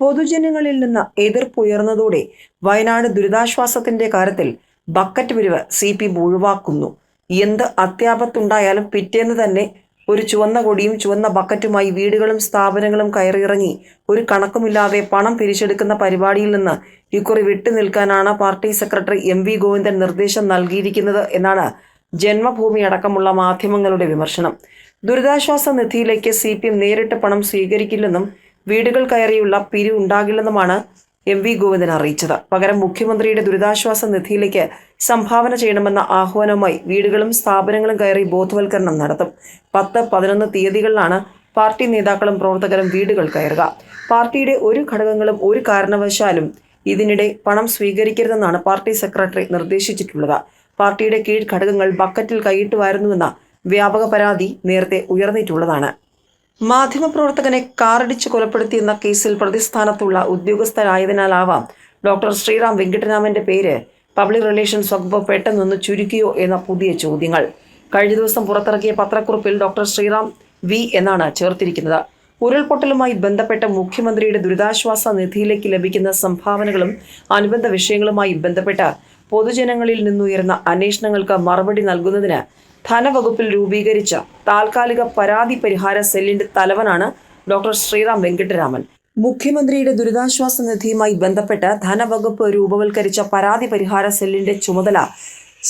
പൊതുജനങ്ങളിൽ നിന്ന് എതിർപ്പുയർന്നതോടെ വയനാട് ദുരിതാശ്വാസത്തിന്റെ കാര്യത്തിൽ ബക്കറ്റ് പിരിവ് CPM ഒഴിവാക്കുന്നു. എന്ത് അത്യാപത്തുണ്ടായാലും പിറ്റേന്ന് തന്നെ ഒരു ചുവന്ന കൊടിയും ചുവന്ന ബക്കറ്റുമായി വീടുകളും സ്ഥാപനങ്ങളും കയറിയിറങ്ങി ഒരു കണക്കുമില്ലാതെ പണം പിരിച്ചെടുക്കുന്ന പരിപാടിയിൽ നിന്ന് ഇക്കുറി വിട്ടുനിൽക്കാനാണ് പാർട്ടി സെക്രട്ടറി MV ഗോവിന്ദൻ നിർദ്ദേശം നൽകിയിരിക്കുന്നത് എന്നാണ് ജന്മഭൂമി അടക്കമുള്ള മാധ്യമങ്ങളുടെ വിമർശനം. ദുരിതാശ്വാസ നിധിയിലേക്ക് CPM നേരിട്ട് പണം സ്വീകരിക്കില്ലെന്നും വീടുകൾ കയറിയുള്ള പിരിവ് ഉണ്ടാകില്ലെന്നുമാണ് MV ഗോവിന്ദൻ അറിയിച്ചത്. പകരം മുഖ്യമന്ത്രിയുടെ ദുരിതാശ്വാസ നിധിയിലേക്ക് സംഭാവന ചെയ്യണമെന്ന ആഹ്വാനവുമായി വീടുകളും സ്ഥാപനങ്ങളും കയറി ബോധവൽക്കരണം നടത്തും. 10-11 തീയതികളിലാണ് പാർട്ടി നേതാക്കളും പ്രവർത്തകരും വീടുകൾ കയറുക. പാർട്ടിയുടെ ഒരു ഘടകങ്ങളും ഒരു കാരണവശാലും ഇതിനിടെ പണം സ്വീകരിക്കരുതെന്നാണ് പാർട്ടി സെക്രട്ടറി നിർദ്ദേശിച്ചിട്ടുള്ളത്. പാർട്ടിയുടെ കീഴ് ഘടകങ്ങൾ ബക്കറ്റിൽ കൈയിട്ടുവായിരുന്നുവെന്ന വ്യാപക പരാതി നേരത്തെ ഉയർന്നിട്ടുള്ളതാണ്. മാധ്യമപ്രവർത്തകനെ കാറിടിച്ച് കൊലപ്പെടുത്തിയെന്ന കേസിൽ പ്രതിസ്ഥാനത്തുള്ള ഉദ്യോഗസ്ഥരായതിനാലാവാം ഡോക്ടർ ശ്രീറാം വെങ്കിട്ടരാമന്റെ പേര് പബ്ലിക് റിലേഷൻസ് വകുപ്പ് പെട്ടെന്നൊന്ന് ചുരുക്കിയോ എന്ന പുതിയ ചോദ്യങ്ങൾ. കഴിഞ്ഞ ദിവസം പുറത്തിറക്കിയ പത്രക്കുറിപ്പിൽ ഡോക്ടർ ശ്രീറാം V എന്നാണ് ചേർത്തിരിക്കുന്നത്. ഉരുൾപൊട്ടലുമായി ബന്ധപ്പെട്ട മുഖ്യമന്ത്രിയുടെ ദുരിതാശ്വാസ നിധിയിലേക്ക് ലഭിക്കുന്ന സംഭാവനകളും അനുബന്ധ വിഷയങ്ങളുമായി ബന്ധപ്പെട്ട് പൊതുജനങ്ങളിൽ നിന്നുയർന്ന അന്വേഷണങ്ങൾക്ക് മറുപടി നൽകുന്നതിന് ധനവകുപ്പിൽ രൂപീകരിച്ച താൽക്കാലിക പരാതി പരിഹാര സെല്ലിന്റെ തലവനാണ് ഡോക്ടർ ശ്രീറാം വെങ്കിട്ടരാമൻ. മുഖ്യമന്ത്രിയുടെ ദുരിതാശ്വാസ നിധിയുമായി ബന്ധപ്പെട്ട് ധനവകുപ്പ് രൂപവൽക്കരിച്ച പരാതി പരിഹാര സെല്ലിന്റെ ചുമതല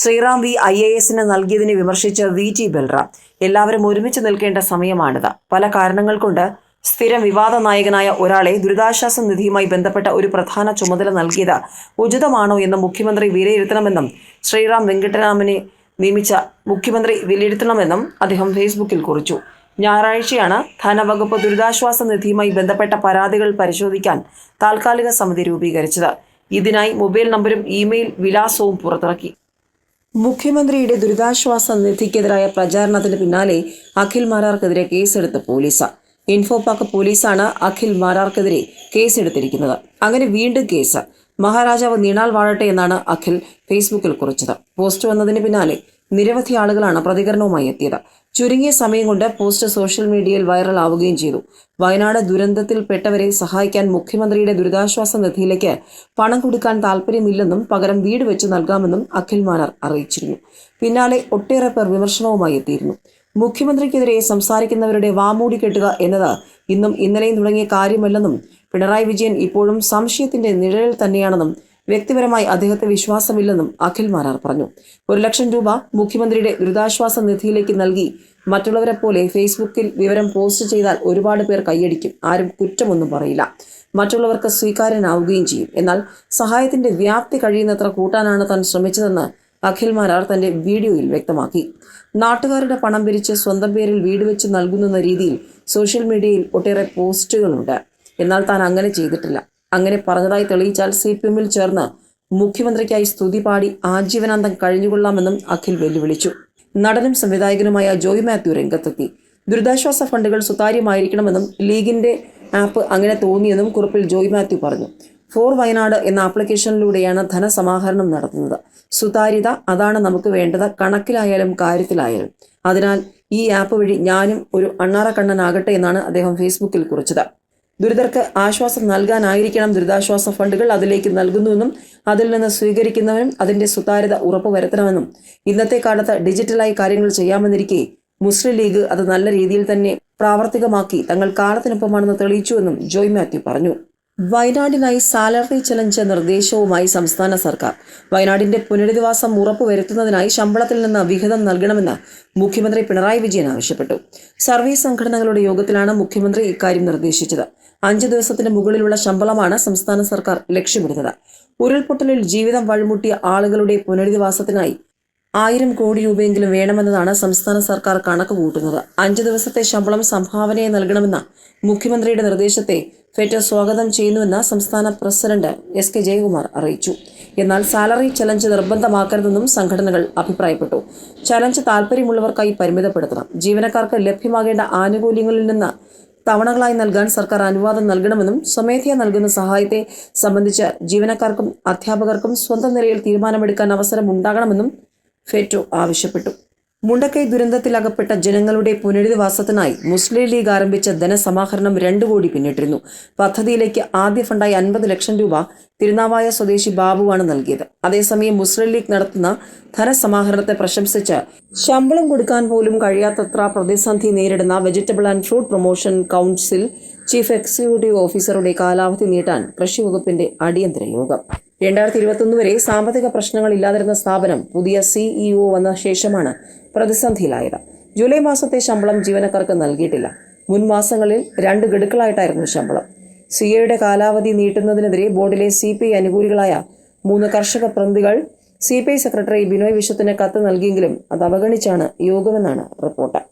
ശ്രീറാം V IAS നൽകിയതിനെ വിമർശിച്ച് VT ബൽറാം. എല്ലാവരും ഒരുമിച്ച് നിൽക്കേണ്ട സമയമാണിത്. പല കാരണങ്ങൾ കൊണ്ട് സ്ഥിരം വിവാദ നായകനായ ഒരാളെ ദുരിതാശ്വാസ നിധിയുമായി ബന്ധപ്പെട്ട ഒരു പ്രധാന ചുമതല നൽകിയത് ഉചിതമാണോ എന്ന് മുഖ്യമന്ത്രി വിലയിരുത്തണമെന്നും ശ്രീറാം വെങ്കിട്ടരാമനെ നിയമിച്ച മുഖ്യമന്ത്രി വിലയിരുത്തണമെന്നും അദ്ദേഹം ഫേസ്ബുക്കിൽ കുറിച്ചു. ഞായറാഴ്ചയാണ് ധനവകുപ്പ് ദുരിതാശ്വാസ നിധിയുമായി ബന്ധപ്പെട്ട പരാതികൾ പരിശോധിക്കാൻ താൽക്കാലിക സമിതി രൂപീകരിച്ചത്. ഇതിനായി മൊബൈൽ നമ്പരും ഇമെയിൽ വിലാസവും പുറത്തിറക്കി. മുഖ്യമന്ത്രിയുടെ ദുരിതാശ്വാസ നിധിക്കെതിരായ പ്രചാരണത്തിന് പിന്നാലെ അഖിൽ മാരാർക്കെതിരെ കേസെടുത്ത് പോലീസ്. ഇൻഫോപാക്ക് പോലീസാണ് അഖിൽ മാരാർക്കെതിരെ കേസെടുത്തിരിക്കുന്നത്. അങ്ങനെ വീണ്ടും കേസ്. മഹാരാജാവ് നീണാൾ വാഴട്ടെ എന്നാണ് അഖിൽ ഫേസ്ബുക്കിൽ കുറിച്ചത്. പോസ്റ്റ് വന്നതിന് പിന്നാലെ നിരവധി ആളുകളാണ് പ്രതികരണവുമായി എത്തിയത്. ചുരുങ്ങിയ സമയം കൊണ്ട് പോസ്റ്റ് സോഷ്യൽ മീഡിയയിൽ വൈറൽ ആവുകയും ചെയ്തു. വയനാട് ദുരന്തത്തിൽപ്പെട്ടവരെ സഹായിക്കാൻ മുഖ്യമന്ത്രിയുടെ ദുരിതാശ്വാസ നിധിയിലേക്ക് പണം കൊടുക്കാൻ താല്പര്യമില്ലെന്നും പകരം വീട് വെച്ച് നൽകാമെന്നും അഖിൽ മാരാർ അറിയിച്ചിരുന്നു. പിന്നാലെ ഒട്ടേറെ പേർ വിമർശനവുമായി എത്തിയിരുന്നു. മുഖ്യമന്ത്രിക്കെതിരെ സംസാരിക്കുന്നവരുടെ വാമൂടി കെട്ടുക എന്നത് ഇന്നും ഇന്നലെയും തുടങ്ങിയ കാര്യമല്ലെന്നും പിണറായി വിജയൻ ഇപ്പോഴും സംശയത്തിന്റെ നിഴലിൽ തന്നെയാണെന്നും വ്യക്തിപരമായി അദ്ദേഹത്തെ വിശ്വാസമില്ലെന്നും അഖിൽ മാരാർ പറഞ്ഞു. 1 ലക്ഷം രൂപ മുഖ്യമന്ത്രിയുടെ ദുരിതാശ്വാസ നിധിയിലേക്ക് നൽകി മറ്റുള്ളവരെ പോലെ ഫേസ്ബുക്കിൽ വിവരം പോസ്റ്റ് ചെയ്താൽ ഒരുപാട് പേർ കൈയടിക്കും. ആരും കുറ്റമൊന്നും പറയില്ല. മറ്റുള്ളവർക്ക് സ്വീകാര്യനാവുകയും ചെയ്യും. എന്നാൽ സഹായത്തിന്റെ വ്യാപ്തി കഴിയുന്നത്ര കൂട്ടാനാണ് താൻ ശ്രമിച്ചതെന്ന് അഖിൽ മാരാർ തന്റെ വീഡിയോയിൽ വ്യക്തമാക്കി. നാട്ടുകാരുടെ പണം പിരിച്ച് സ്വന്തം പേരിൽ വീട് വെച്ച് നൽകുന്ന രീതിയിൽ സോഷ്യൽ മീഡിയയിൽ ഒട്ടേറെ പോസ്റ്റുകളുണ്ട്. എന്നാൽ താൻ അങ്ങനെ ചെയ്തിട്ടില്ല. അങ്ങനെ പറഞ്ഞതായി തെളിയിച്ചാൽ CPMൽ ചേർന്ന് മുഖ്യമന്ത്രിക്കായി സ്തുതി പാടി ആജീവനാന്തം കഴിഞ്ഞുകൊള്ളാമെന്നും അഖിൽ വെല്ലുവിളിച്ചു. നടനും സംവിധായകനുമായ ജോയ് മാത്യു രംഗത്തെത്തി. ദുരിതാശ്വാസ ഫണ്ടുകൾ സുതാര്യമായിരിക്കണമെന്നും ലീഗിന്റെ ആപ്പ് അങ്ങനെ തോന്നിയെന്നും കുറിപ്പിൽ ജോയ് മാത്യു പറഞ്ഞു. ഫോർ വയനാട് എന്ന ആപ്ലിക്കേഷനിലൂടെയാണ് ധനസമാഹരണം നടത്തുന്നത്. സുതാര്യത അതാണ് നമുക്ക് വേണ്ടത്, കണക്കിലായാലും കാര്യത്തിലായാലും. അതിനാൽ ഈ ആപ്പ് വഴി ഞാനും ഒരു അണ്ണാറക്കണ്ണനാകട്ടെ എന്നാണ് അദ്ദേഹം ഫേസ്ബുക്കിൽ കുറിച്ചത്. ദുരിതർക്ക് ആശ്വാസം നൽകാനായിരിക്കണം ദുരിതാശ്വാസ ഫണ്ടുകൾ അതിലേക്ക് നൽകുന്നുവെന്നും അതിൽ നിന്ന് സ്വീകരിക്കുന്നവരും അതിന്റെ സുതാര്യത ഉറപ്പുവരുത്തണമെന്നും ഇന്നത്തെ കാലത്ത് ഡിജിറ്റലായി കാര്യങ്ങൾ ചെയ്യാമെന്നിരിക്കെ മുസ്ലിം ലീഗ് അത് നല്ല രീതിയിൽ തന്നെ പ്രാവർത്തികമാക്കി തങ്ങൾ കാലത്തിനൊപ്പമാണെന്ന് തെളിയിച്ചുവെന്നും ജോയ് മാത്യു പറഞ്ഞു. വയനാടിനായി സാലറി ചലഞ്ച് നിർദ്ദേശവുമായി സംസ്ഥാന സർക്കാർ. വയനാടിന്റെ പുനരധിവാസം ഉറപ്പുവരുത്തുന്നതിനായി ശമ്പളത്തിൽ നിന്ന് വിഹിതം നൽകണമെന്ന് മുഖ്യമന്ത്രി പിണറായി വിജയൻ ആവശ്യപ്പെട്ടു. സർവീസ് സംഘടനകളുടെ യോഗത്തിലാണ് മുഖ്യമന്ത്രി ഇക്കാര്യം നിർദ്ദേശിച്ചത്. 5 ദിവസത്തിന് മുകളിലുള്ള ശമ്പളമാണ് സംസ്ഥാന സർക്കാർ ലക്ഷ്യമിടുന്നത്. ഉരുൾപൊട്ടലിൽ ജീവിതം വഴിമുട്ടിയ ആളുകളുടെ പുനരധിവാസത്തിനായി 1000 കോടി രൂപയെങ്കിലും വേണമെന്നതാണ് സംസ്ഥാന സർക്കാർ കണക്ക് കൂട്ടുന്നത്. 5 ദിവസത്തെ ശമ്പളം സംഭാവനയെ നൽകണമെന്ന മുഖ്യമന്ത്രിയുടെ നിർദ്ദേശത്തെ ഫെറ്റ് സ്വാഗതം ചെയ്യുന്നുവെന്ന് സംസ്ഥാന പ്രസിഡന്റ് SK ജയകുമാർ അറിയിച്ചു. എന്നാൽ സാലറി ചലഞ്ച് നിർബന്ധമാക്കരുതെന്നും സംഘടനകൾ അഭിപ്രായപ്പെട്ടു. ചലഞ്ച് താൽപ്പര്യമുള്ളവർക്കായി പരിമിതപ്പെടുത്തണം. ജീവനക്കാർക്ക് ലഭ്യമാകേണ്ട ആനുകൂല്യങ്ങളിൽ നിന്ന് തവണകളായി നൽകാൻ സർക്കാർ അനുവാദം നൽകണമെന്നും സ്വമേധയാ നൽകുന്ന സഹായത്തെ സംബന്ധിച്ച് ജീവനക്കാർക്കും അധ്യാപകർക്കും സ്വന്തം നിലയിൽ തീരുമാനമെടുക്കാൻ അവസരം ഉണ്ടാകണമെന്നും ഫെറ്റോ ആവശ്യപ്പെട്ടു. മുണ്ടക്കൈ ദുരന്തത്തിലകപ്പെട്ട ജനങ്ങളുടെ പുനരധിവാസത്തിനായി മുസ്ലിം ലീഗ് ആരംഭിച്ച ധനസമാഹരണം 2 കോടി പിന്നിട്ടിരുന്നു. പദ്ധതിയിലേക്ക് ആദ്യ ഫണ്ടായി 50 ലക്ഷം രൂപ തിരുനാവായ സ്വദേശി ബാബുവാണ് നൽകിയത്. അതേസമയം മുസ്ലിം ലീഗ് നടത്തുന്ന ധനസമാഹരണത്തെ പ്രശംസിച്ച് ശമ്പളം കൊടുക്കാൻ പോലും കഴിയാത്തത്ര പ്രതിസന്ധി നേരിടുന്ന vegetable and fruit promotion council chief executive ഓഫീസറുടെ കാലാവധി നീട്ടാൻ കൃഷി വകുപ്പിന്റെ അടിയന്തര യോഗം. 2021 വരെ സാമ്പത്തിക പ്രശ്നങ്ങൾ ഇല്ലാതിരുന്ന സ്ഥാപനം പുതിയ CEO വന്ന ശേഷമാണ് പ്രതിസന്ധിയിലായത്. ജൂലൈ മാസത്തെ ശമ്പളം ജീവനക്കാർക്ക് നൽകിയിട്ടില്ല. മുൻ മാസങ്ങളിൽ 2 ഗഡുക്കളായിട്ടായിരുന്നു ശമ്പളം. CAയുടെ കാലാവധി നീട്ടുന്നതിനെതിരെ ബോർഡിലെ CPI അനുകൂലികളായ 3 കർഷക പ്രതിനിധികൾ CPI സെക്രട്ടറി ബിനോയ് വിശ്വത്തിന് കത്ത് നൽകിയെങ്കിലും അത് അവഗണിച്ചാണ് യോഗമെന്നാണ് റിപ്പോർട്ട്.